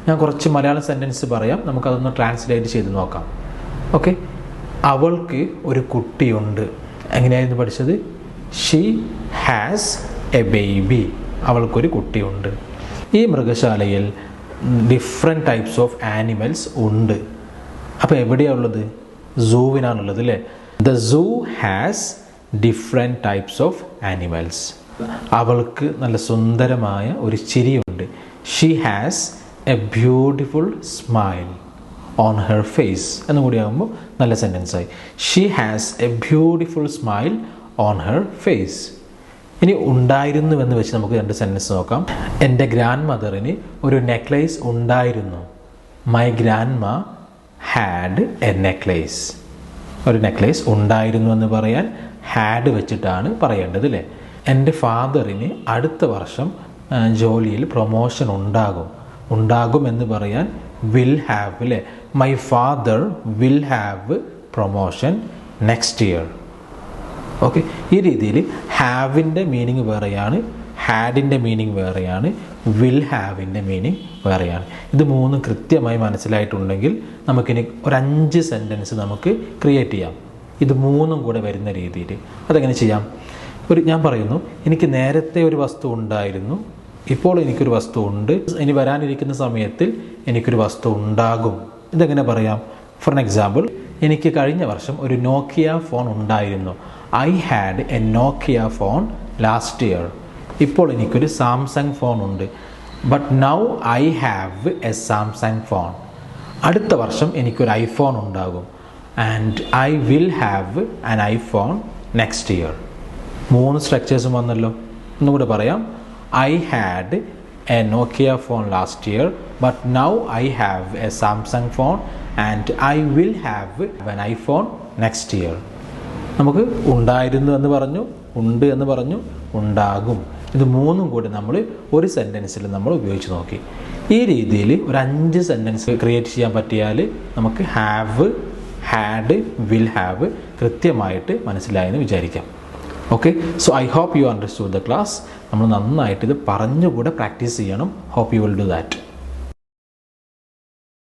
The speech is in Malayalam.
ഞാൻ കുറച്ച് മലയാളം സെൻറ്റൻസ് പറയാം, നമുക്കതൊന്ന് ട്രാൻസ്ലേറ്റ് ചെയ്ത് നോക്കാം. ഓക്കെ, അവൾക്ക് ഒരു കുട്ടിയുണ്ട്. എങ്ങനെയായിരുന്നു പഠിച്ചത്? She has a baby. അവൾക്കൊരു കുട്ടിയുണ്ട്. ഈ മൃഗശാലയിൽ ഡിഫറെൻറ്റ് ടൈപ്സ് ഓഫ് ആനിമൽസ് ഉണ്ട്. അപ്പോൾ എവിടെയാണ് ഉള്ളത്? സൂവിനാണുള്ളത് അല്ലേ? The zoo has different types of animals. അവൾക്ക് നല്ല സുന്ദരമായ ഒരു ചിരിയുണ്ട്. She has a beautiful smile on her face എന്നും കൂടി ആകുമ്പോൾ നല്ല സെൻറ്റൻസായി. She has a beautiful smile on her face. ഇനി ഉണ്ടായിരുന്നുവെന്ന് വെച്ച് നമുക്ക് രണ്ട് സെൻറ്റൻസ് നോക്കാം. എൻ്റെ ഗ്രാൻഡ് മദറിന് ഒരു നെക്ലേസ് ഉണ്ടായിരുന്നു. മൈ ഗ്രാൻഡ് മാ ഹാഡ് എ നെക്ലേസ്. ഒരു നെക്ലേസ് ഉണ്ടായിരുന്നു എന്ന് പറയാൻ ഹാഡ് വെച്ചിട്ടാണ് പറയേണ്ടത് അല്ലേ? എൻ്റെ ഫാദറിന് അടുത്ത വർഷം ജോലിയിൽ പ്രൊമോഷൻ ഉണ്ടാകും എന്ന് പറയാൻ വിൽ ഹാവ് അല്ലേ? My father will have promotion next year. Okay, ഈ രീതിയിൽ ഹാവിൻ്റെ മീനിങ് വേറെയാണ്, ഹാഡിൻ്റെ മീനിങ് വേറെയാണ്, വിൽ ഹാവിൻ്റെ മീനിങ് വേറെയാണ്. ഇത് മൂന്നും കൃത്യമായി മനസ്സിലായിട്ടുണ്ടെങ്കിൽ നമുക്കിനി ഒരു 5 സെൻറ്റൻസ് നമുക്ക് ക്രിയേറ്റ് ചെയ്യാം. ഇത് മൂന്നും കൂടെ വരുന്ന രീതിയിൽ. അതെങ്ങനെ ചെയ്യാം? ഞാൻ പറയുന്നു, എനിക്ക് നേരത്തെ ഒരു വസ്തു ഉണ്ടായിരുന്നു, ഇപ്പോൾ എനിക്കൊരു വസ്തു ഉണ്ട്, ഇനി വരാനിരിക്കുന്ന സമയത്തിൽ എനിക്കൊരു വസ്തു ഉണ്ടാകും. ഇതെങ്ങനെ പറയാം? ഫോർ എക്സാമ്പിൾ, എനിക്ക് കഴിഞ്ഞ വർഷം ഒരു നോക്കിയ ഫോൺ ഉണ്ടായിരുന്നു. I had A Nokia phone last year. ഇപ്പോൾ എനിക്കൊരു സാംസങ് ഫോൺ ഉണ്ട്. But now I have A Samsung phone. അടുത്ത വർഷം എനിക്കൊരു ഐഫോൺ ഉണ്ടാകും. And I will have an iPhone next year. 3 സ്ട്രക്ചേഴ്സും വന്നല്ലോ. ഒന്നുകൂടെ പറയാം. I had A Nokia phone last year, but now I have A Samsung phone and I will have an iPhone next year. നമുക്ക് ഉണ്ടായിരുന്നു എന്ന് പറഞ്ഞു, ഉണ്ട് എന്ന് പറഞ്ഞു, ഉണ്ടാകും. ഇത് മൂന്നും കൂടി നമ്മൾ ഒരു സെൻറ്റൻസിൽ നമ്മൾ ഉപയോഗിച്ച് നോക്കി. ഈ രീതിയിൽ ഒരു 5 സെൻറ്റൻസ് ക്രിയേറ്റ് ചെയ്യാൻ പറ്റിയാൽ നമുക്ക് ഹാവ്, ഹാഡ്, വിൽ ഹാവ് കൃത്യമായിട്ട് മനസ്സിലായെന്ന് വിചാരിക്കാം. Okay, so I hope you understood the class. നമ്മൾ നന്നായിട്ട് ഇത് പറഞ്ഞുകൂടെ പ്രാക്ടീസ് ചെയ്യണം. Hope you will do that.